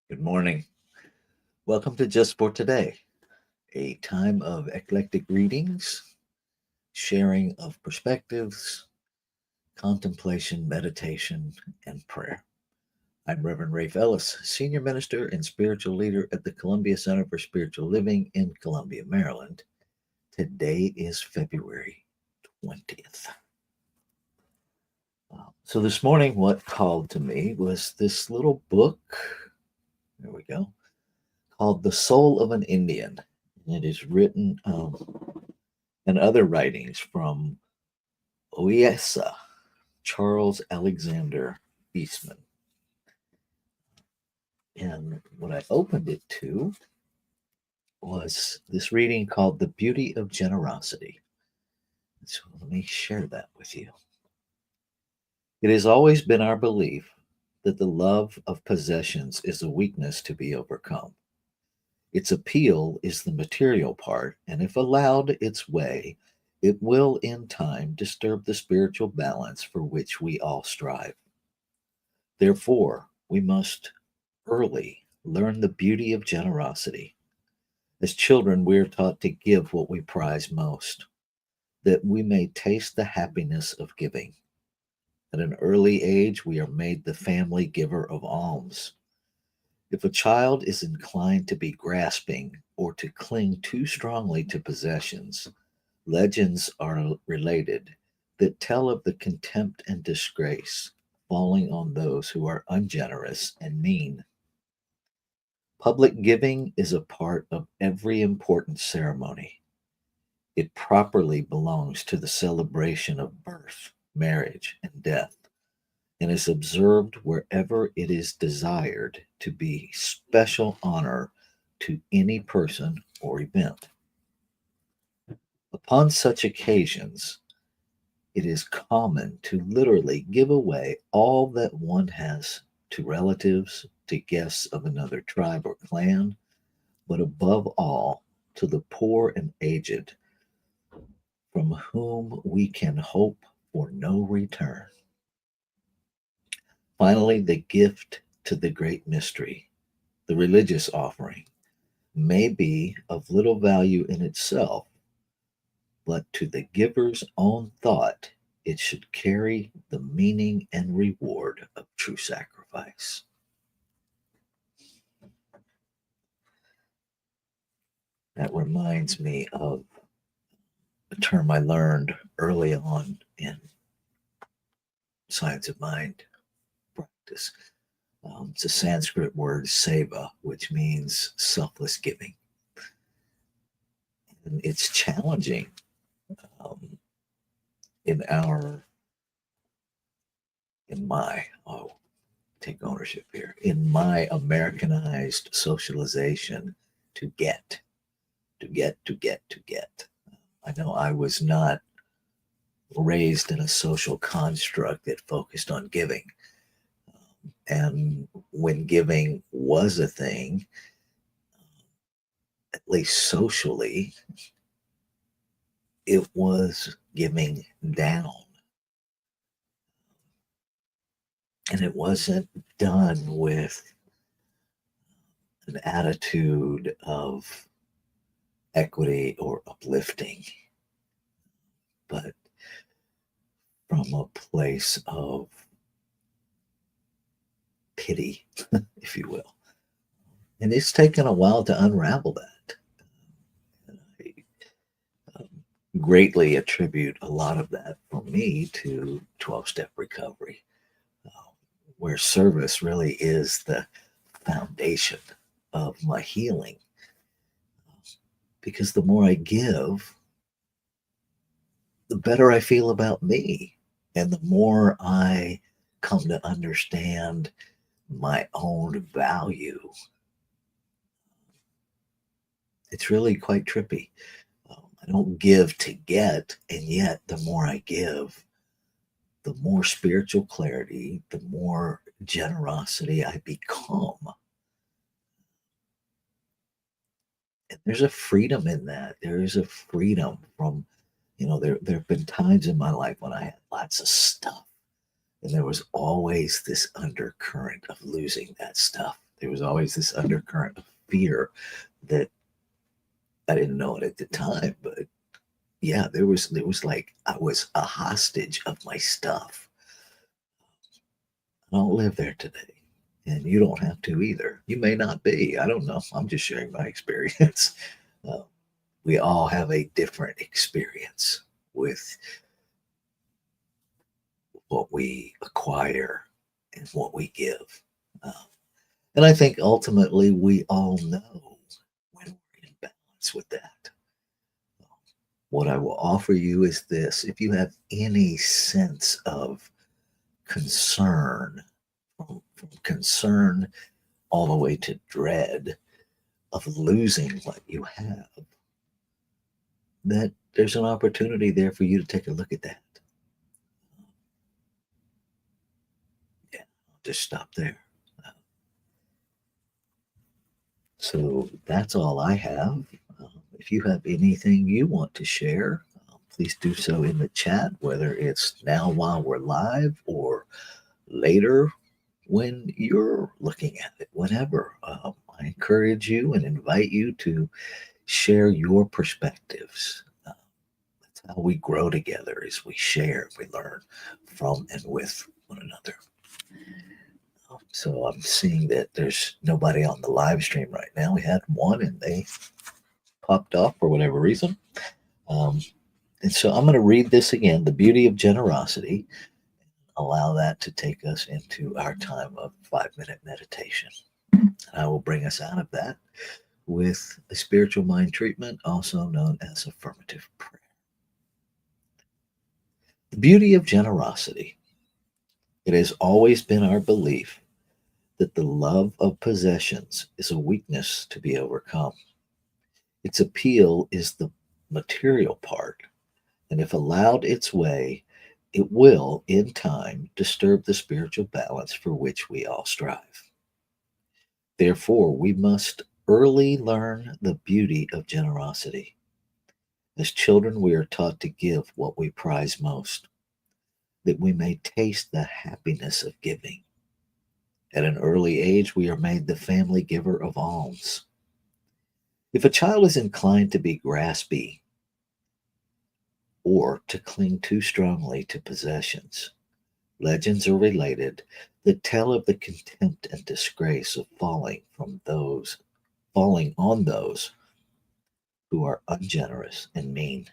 Good morning. Welcome to Just for Today, a time of eclectic readings, sharing of perspectives, contemplation, meditation, and prayer. I'm Reverend Rafe Ellis, Senior Minister and Spiritual Leader at the Columbia Center for Spiritual Living in Columbia, Maryland. Today is February 20th. So this morning, what called to me was this little book. There we go. Called The Soul of an Indian. It is written and other writings from Oiesa, Charles Alexander Eastman. And what I opened it to was this reading called The Beauty of Generosity. So let me share that with you. It has always been our belief that the love of possessions is a weakness to be overcome. Its appeal is the material part, and if allowed its way, it will in time disturb the spiritual balance for which we all strive. Therefore, we must early learn the beauty of generosity. As children, we are taught to give what we prize most, that we may taste the happiness of giving. At an early age, we are made the family giver of alms. If a child is inclined to be grasping or to cling too strongly to possessions, legends are related that tell of the contempt and disgrace falling on those who are ungenerous and mean. Public giving is a part of every important ceremony. It properly belongs to the celebration of birth, marriage, and death, and is observed wherever it is desired to be special honor to any person or event. Upon such occasions, it is common to literally give away all that one has to relatives, to guests of another tribe or clan, but above all, to the poor and aged, from whom we can hope for no return. Finally, the gift to the great mystery, the religious offering, may be of little value in itself, but to the giver's own thought, it should carry the meaning and reward of true sacrifice. That reminds me of a term I learned early on in science of mind practice. It's a Sanskrit word, seva, which means selfless giving. And it's challenging um, in our, in my, oh, take ownership here, in my Americanized socialization to get, to get, to get, to get. I know I was not raised in a social construct that focused on giving. And when giving was a thing, at least socially, it was giving down. And it wasn't done with an attitude of equity or uplifting, but from a place of pity, if you will. And it's taken a while to unravel that. And I greatly attribute a lot of that for me to 12 step recovery, uh, where service really is the foundation of my healing. Because the more I give, the better I feel about me. And the more I come to understand my own value, it's really quite trippy. I don't give to get, and yet the more I give, the more spiritual clarity, the more generosity I become. And there's a freedom in that. There is a freedom from, there have been times in my life when I had lots of stuff, and there was always this undercurrent of losing that stuff. There was always this undercurrent of fear that I didn't know it at the time, but yeah, there was like I was a hostage of my stuff. I don't live there today. And you don't have to either. You may not be. I don't know. I'm just sharing my experience. Uh, we all have a different experience with what we acquire and what we give. Uh, and I think ultimately we all know when we're in balance with that. What I will offer you is this: if you have any sense of concern, from concern all the way to dread of losing what you have, that there's an opportunity there for you to take a look at that. Yeah, I'll just stop there. Uh, So that's all I have. If you have anything you want to share, please do so in the chat, whether it's now while we're live or later when you're looking at it, whenever. I encourage you and invite you to share your perspectives. That's how we grow together, is we share, we learn from and with one another. So I'm seeing that there's nobody on the live stream right now. We had one and they popped off for whatever reason. Um, and so I'm going to read this again: The Beauty of Generosity. Allow that to take us into our time of 5-minute meditation. And I will bring us out of that with a spiritual mind treatment, also known as affirmative prayer. The beauty of generosity. It has always been our belief that the love of possessions is a weakness to be overcome. Its appeal is the material part, and if allowed its way, it will, in time, disturb the spiritual balance for which we all strive. Therefore, we must early learn the beauty of generosity. As children, we are taught to give what we prize most, that we may taste the happiness of giving. At an early age, we are made the family giver of alms. If a child is inclined to be graspy or to cling too strongly to possessions, legends are related that tell of the contempt and disgrace of falling on those who are ungenerous and mean.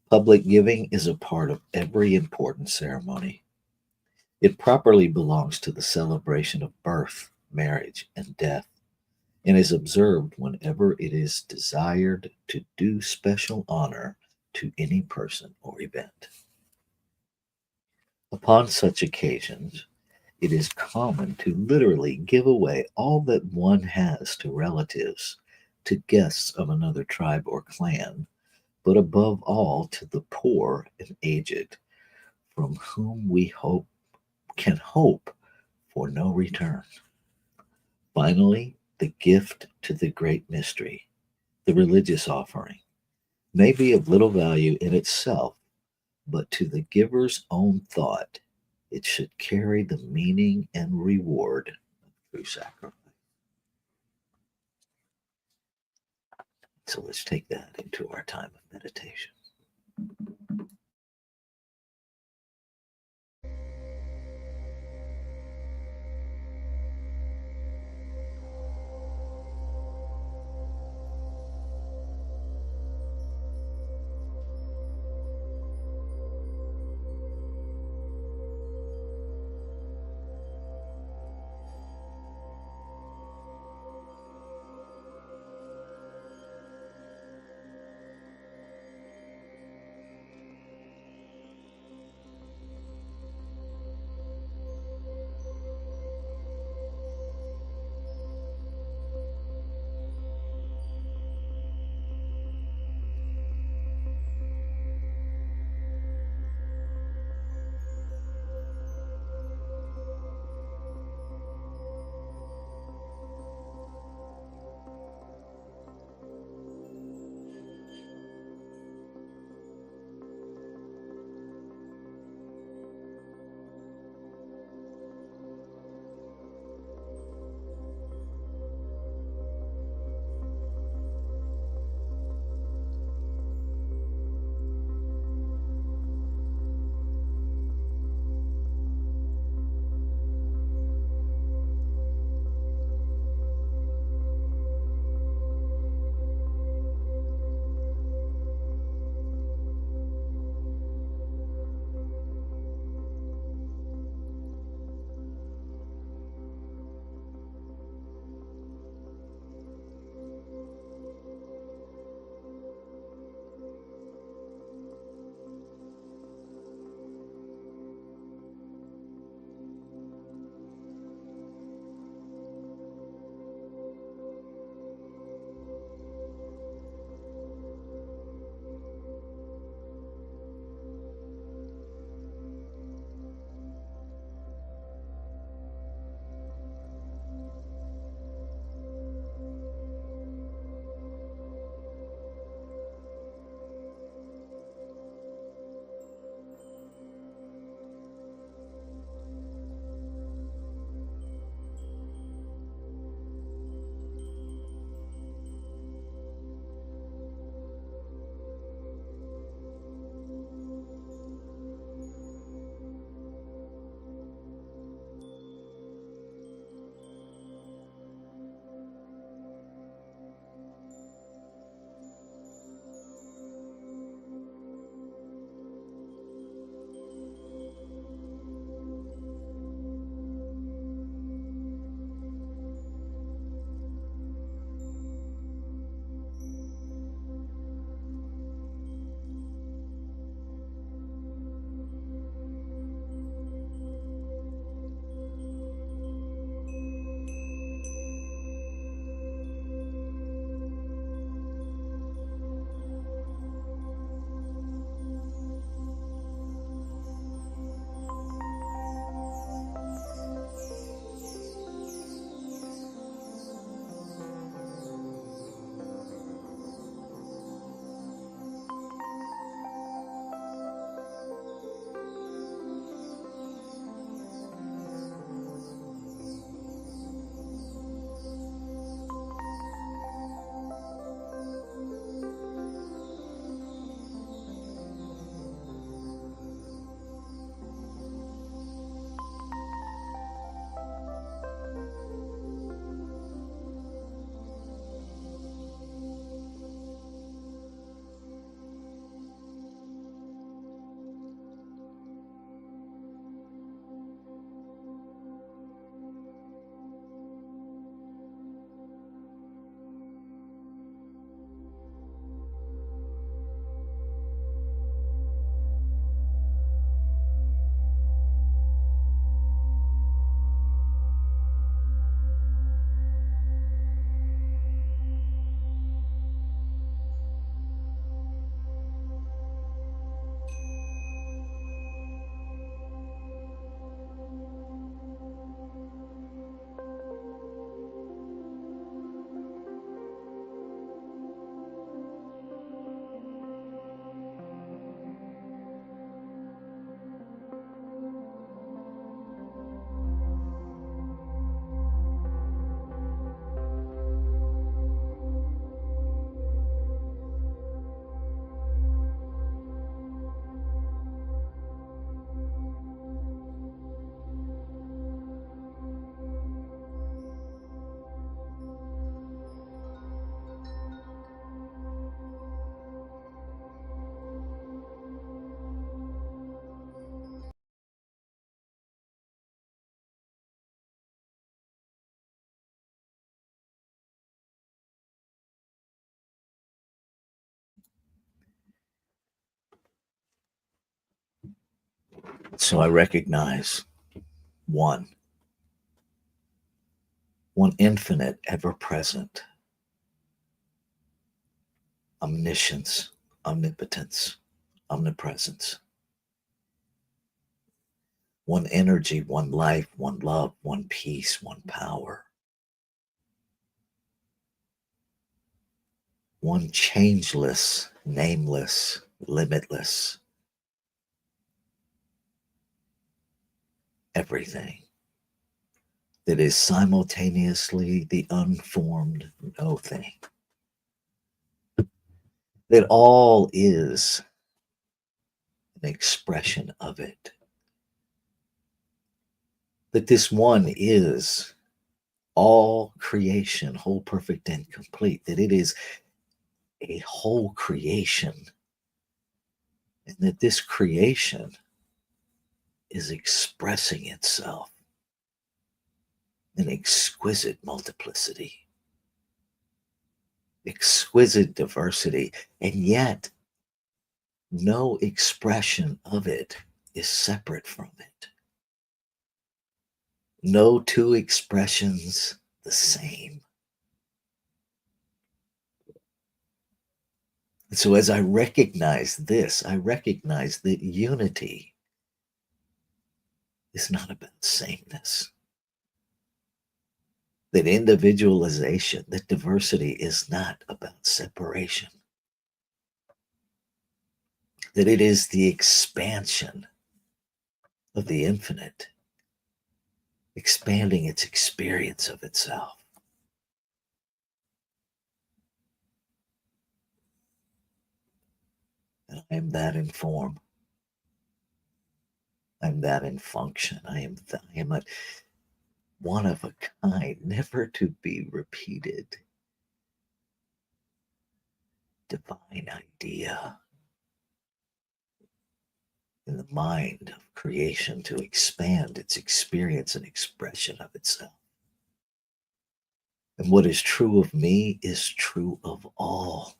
Public giving is a part of every important ceremony. It properly belongs to the celebration of birth, marriage, and death, and is observed whenever it is desired to do special honor to any person or event. Upon such occasions, it is common to literally give away all that one has to relatives, to guests of another tribe or clan, but above all to the poor and aged, from whom we hope for no return. Finally, the gift to the great mystery, the religious offering, may be of little value in itself, but to the giver's own thought, it should carry the meaning and reward of true sacrifice. So let's take that into our time of meditation. So I recognize one, one infinite, ever present, omniscience, omnipotence, omnipresence, one energy, one life, one love, one peace, one power, one changeless, nameless, limitless, everything that is simultaneously the unformed no thing, that all is an expression of it, that this one is all creation, whole, perfect, and complete, that it is a whole creation, and that this creation is expressing itself in exquisite multiplicity, exquisite diversity, and yet no expression of it is separate from it. No two expressions the same. And so, as I recognize this, I recognize that unity is not about sameness, that individualization, that diversity is not about separation, that it is the expansion of the infinite, expanding its experience of itself. And I am that in form. I'm that in function. I am a one of a kind, never to be repeated, divine idea in the mind of creation to expand its experience and expression of itself. And what is true of me is true of all.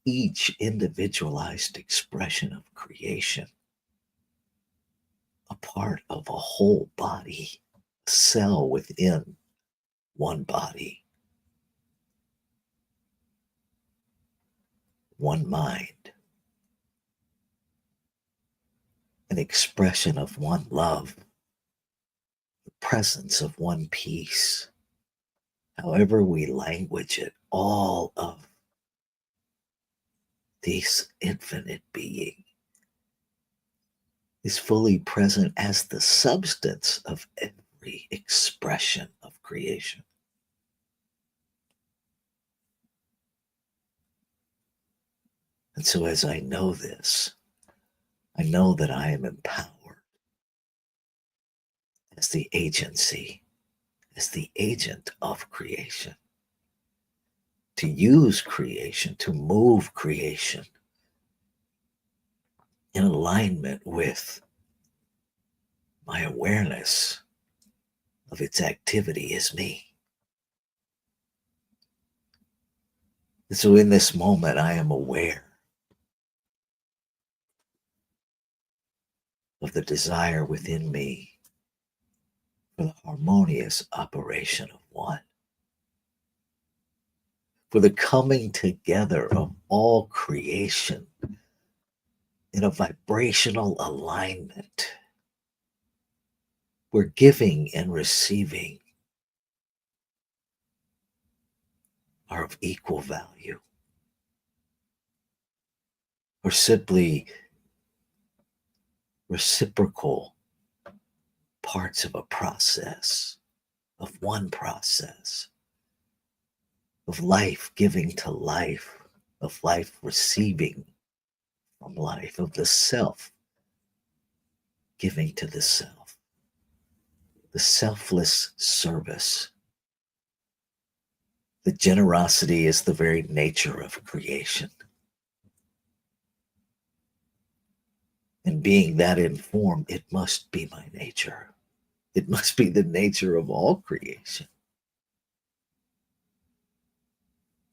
Each individualized expression of creation, a part of a whole body, a cell within one body, one mind, an expression of one love, the presence of one peace. However we language it, all of this infinite being is fully present as the substance of every expression of creation. And so, as I know this, I know that I am empowered as the agency, as the agent of creation, to use creation, to move creation in alignment with my awareness of its activity as me. And so, in this moment, I am aware of the desire within me for the harmonious operation of one, for the coming together of all creation in a vibrational alignment where giving and receiving are of equal value, or simply reciprocal parts of a process, of one process, of life giving to life, of life receiving from life, of the self giving to the self, the selfless service. The generosity is the very nature of creation. And being that informed, it must be my nature. It must be the nature of all creation.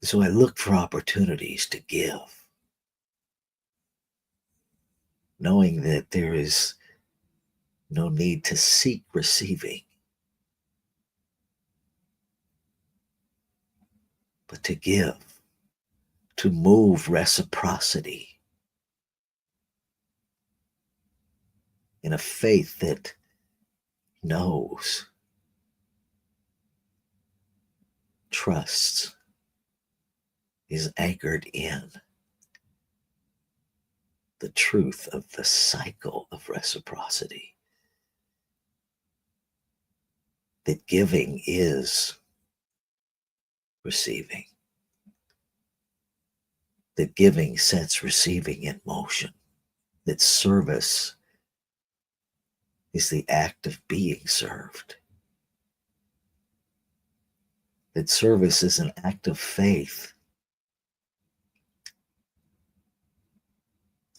So I look for opportunities to give, knowing that there is No need to seek receiving, but to give, to move reciprocity in a faith that knows, trusts, is anchored in the truth of the cycle of reciprocity. That giving is receiving. That giving sets receiving in motion. That service is the act of being served. That service is an act of faith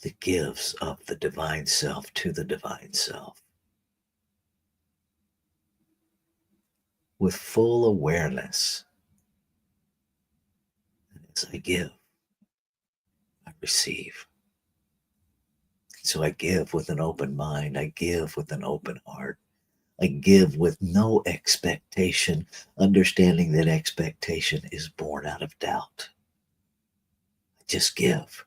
that gives of the divine self to the divine self. With full awareness, as I give, I receive. So I give with an open mind. I give with an open heart. I give with no expectation, understanding that expectation is born out of doubt. I just give.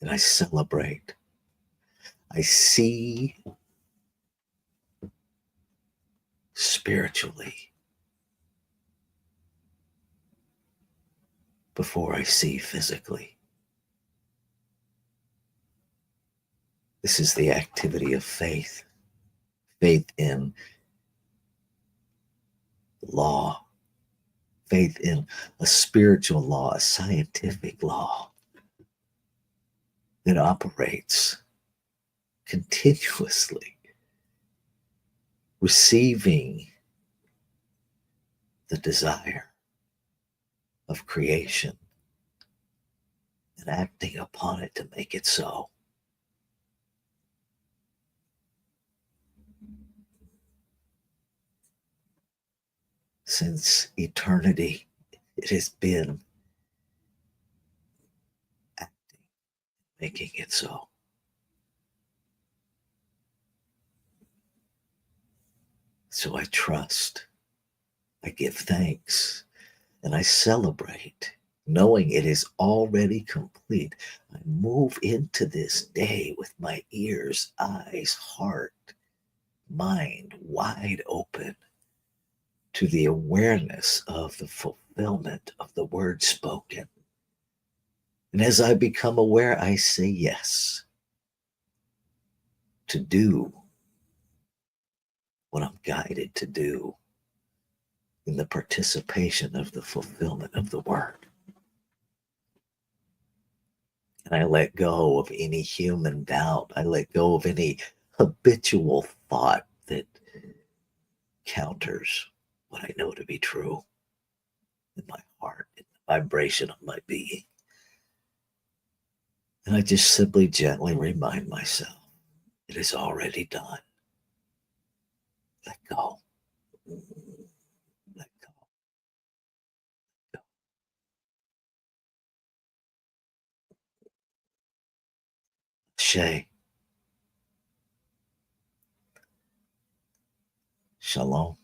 And I celebrate. I see spiritually before I see physically. This is the activity of faith. Faith in law. Faith in a spiritual law, a scientific law that operates continuously, receiving the desire of creation and acting upon it to make it so. Since eternity, it has been acting, making it so. So I trust, I give thanks, and I celebrate, knowing it is already complete. I move into this day with my ears, eyes, heart, mind wide open to the awareness of the fulfillment of the word spoken. And as I become aware, I say yes to do what I'm guided to do in the participation of the fulfillment of the word. And I let go of any human doubt. I let go of any habitual thought that counters what I know to be true in my heart, in the vibration of my being. And I just simply gently remind myself, it is already done. Let go. Let go. Go. Shay. Shalom.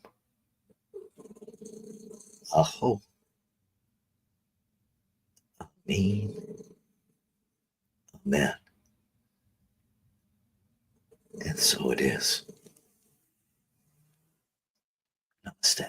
Aho. Amen. Amen. And so it is. Namaste.